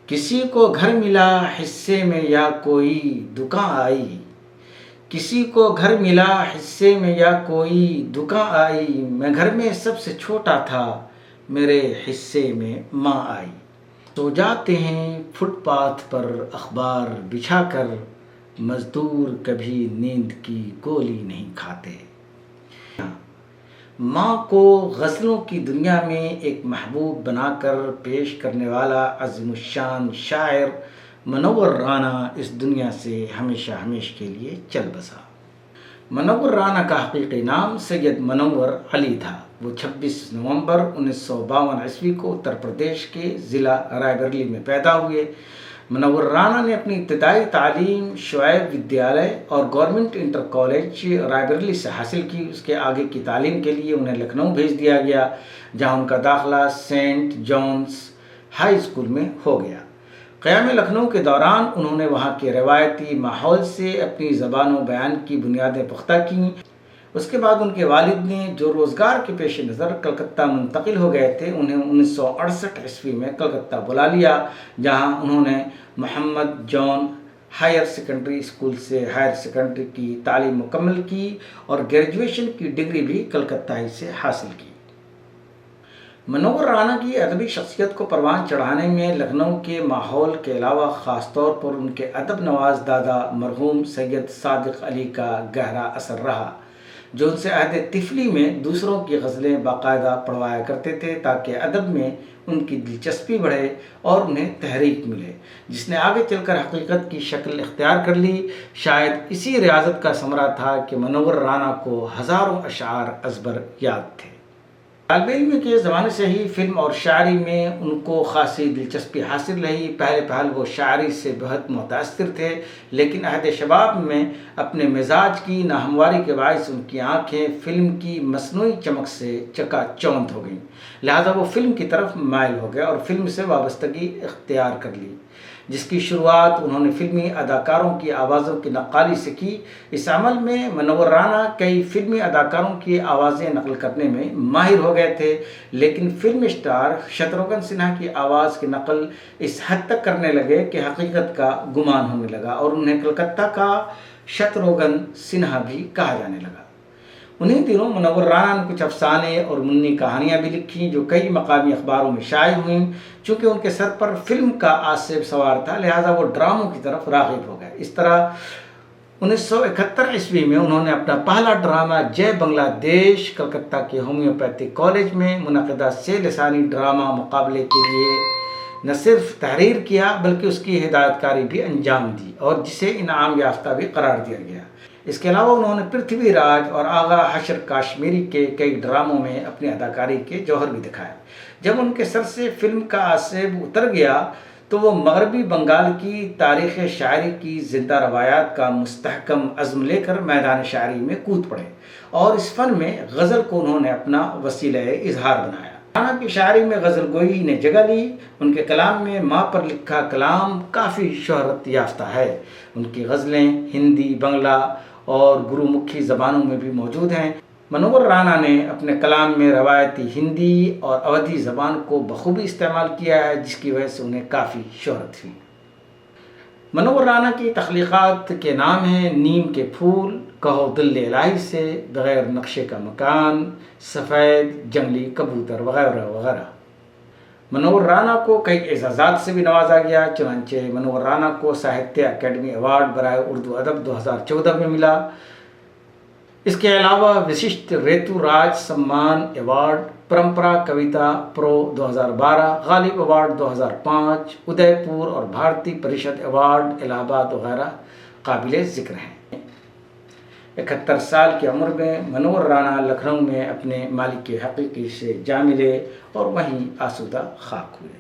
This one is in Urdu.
کسی کو گھر ملا حصے میں یا کوئی دکان آئی، کسی کو گھر ملا حصے میں یا کوئی دکان آئی، میں گھر میں سب سے چھوٹا تھا، میرے حصے میں ماں آئی۔ سو جاتے ہیں فٹ پاتھ پر اخبار بچھا کر، مزدور کبھی نیند کی گولی نہیں کھاتے۔ ماں کو غزلوں کی دنیا میں ایک محبوب بنا کر پیش کرنے والا عظیم الشان شاعر منور رانا اس دنیا سے ہمیشہ ہمیشہ کے لیے چل بسا۔ منور رانا کا حقیقی نام سید منور علی تھا۔ وہ 26 نومبر 1952 عیسوی کو اتر پردیش کے ضلع رائے بریلی میں پیدا ہوئے۔ منور رانا نے اپنی ابتدائی تعلیم شعیب ودیالیہ اور government inter college Rae Bareli سے حاصل کی۔ اس کے آگے کی تعلیم کے لیے انہیں لکھنؤ بھیج دیا گیا، جہاں ان کا داخلہ سینٹ جانس ہائی اسکول میں ہو گیا۔ قیام لکھنؤ کے دوران انہوں نے وہاں کے روایتی ماحول سے اپنی زبان و بیان کی بنیادیں پختہ کیں۔ اس کے بعد ان کے والد نے، جو روزگار کے پیش نظر کلکتہ منتقل ہو گئے تھے، انہیں 1968 عیسوی میں کلکتہ بلا لیا، جہاں انہوں نے محمد جان ہائر سیکنڈری اسکول سے ہائر سیکنڈری کی تعلیم مکمل کی اور گریجویشن کی ڈگری بھی کلکتہ ہی سے حاصل کی۔ منور رانا کی ادبی شخصیت کو پروان چڑھانے میں لکھنؤ کے ماحول کے علاوہ خاص طور پر ان کے ادب نواز دادا مرحوم سید صادق علی کا گہرا اثر رہا، جو ان سے عہد طفلی میں دوسروں کی غزلیں باقاعدہ پڑھوایا کرتے تھے تاکہ ادب میں ان کی دلچسپی بڑھے اور انہیں تحریک ملے، جس نے آگے چل کر حقیقت کی شکل اختیار کر لی۔ شاید اسی ریاضت کا ثمرہ تھا کہ منور رانا کو ہزاروں اشعار ازبر یاد تھے۔ طالب علم کے زمانے سے ہی فلم اور شاعری میں ان کو خاصی دلچسپی حاصل رہی۔ پہلے پہل وہ شاعری سے بہت متاثر تھے، لیکن عہد شباب میں اپنے مزاج کی ناہمواری کے باعث ان کی آنکھیں فلم کی مصنوعی چمک سے چکا چوندھ ہو گئیں، لہذا وہ فلم کی طرف مائل ہو گئے اور فلم سے وابستگی اختیار کر لی، جس کی شروعات انہوں نے فلمی اداکاروں کی آوازوں کی نقالی سے کی۔ اس عمل میں منور رانا کئی فلمی اداکاروں کی آوازیں نقل کرنے میں ماہر ہو گئے تھے، لیکن فلم اسٹار شتروگھن سنہا کی آواز کی نقل اس حد تک کرنے لگے کہ حقیقت کا گمان ہونے لگا اور انہیں کلکتہ کا شتروگھن سنہا بھی کہا جانے لگا۔ انہی دنوں منور رانا نے کچھ افسانے اور منی کہانیاں بھی لکھیں، جو کئی مقامی اخباروں میں شائع ہوئیں۔ چونکہ ان کے سر پر فلم کا آسیب سوار تھا، لہٰذا وہ ڈراموں کی طرف راغب ہو گئے۔ اس طرح 1971 عیسوی میں انہوں نے اپنا پہلا ڈرامہ جے بنگلہ دیش کلکتہ کے ہومیوپیتھک کالج میں منعقدہ 6 لسانی ڈرامہ مقابلے کے لیے نہ صرف تحریر کیا بلکہ اس کی ہدایت کاری بھی انجام دی اور جسے انعام یافتہ بھی قرار دیا گیا۔ اس کے علاوہ انہوں نے پرتھوی راج اور آغا حشر کاشمیری کے کئی ڈراموں میں اپنی اداکاری کے جوہر بھی دکھائے۔ جب ان کے سر سے فلم کا آسیب اتر گیا تو وہ مغربی بنگال کی تاریخ شاعری کی زندہ روایات کا مستحکم عزم لے کر میدان شاعری میں کود پڑے اور اس فن میں غزل کو انہوں نے اپنا وسیلہ اظہار بنایا۔ رانا کی شاعری میں غزل گوئی نے جگہ لی۔ ان کے کلام میں ماں پر لکھا کلام کافی شہرت یافتہ ہے۔ ان کی غزلیں ہندی، بنگلہ اور گرو مکھی زبانوں میں بھی موجود ہیں۔ منور رانا نے اپنے کلام میں روایتی ہندی اور اودھی زبان کو بخوبی استعمال کیا ہے، جس کی وجہ سے انہیں کافی شہرت ہوئی۔ منور رانا کی تخلیقات کے نام ہیں نیم کے پھول، کہو دل الہی سے، بغیر نقشے کا مکان، سفید جنگلی کبوتر وغیرہ وغیرہ۔ منور رانا کو کئی اعزازات سے بھی نوازا گیا، چنانچہ منور رانا کو ساہتیہ اکیڈمی ایوارڈ برائے اردو ادب 2014 میں ملا۔ اس کے علاوہ وششٹھ ریتو راج سمان ایوارڈ، پرمپرا کویتا پرو 2012، غالب ایوارڈ 2005، ادے پور اور بھارتی پریشد ایوارڈ الہ آباد وغیرہ قابل ذکر ہیں۔ 71 سال کی عمر میں منور رانا لکھنؤ میں اپنے مالک حقیقی سے جا ملے اور وہیں آسودہ خاک ہوئے۔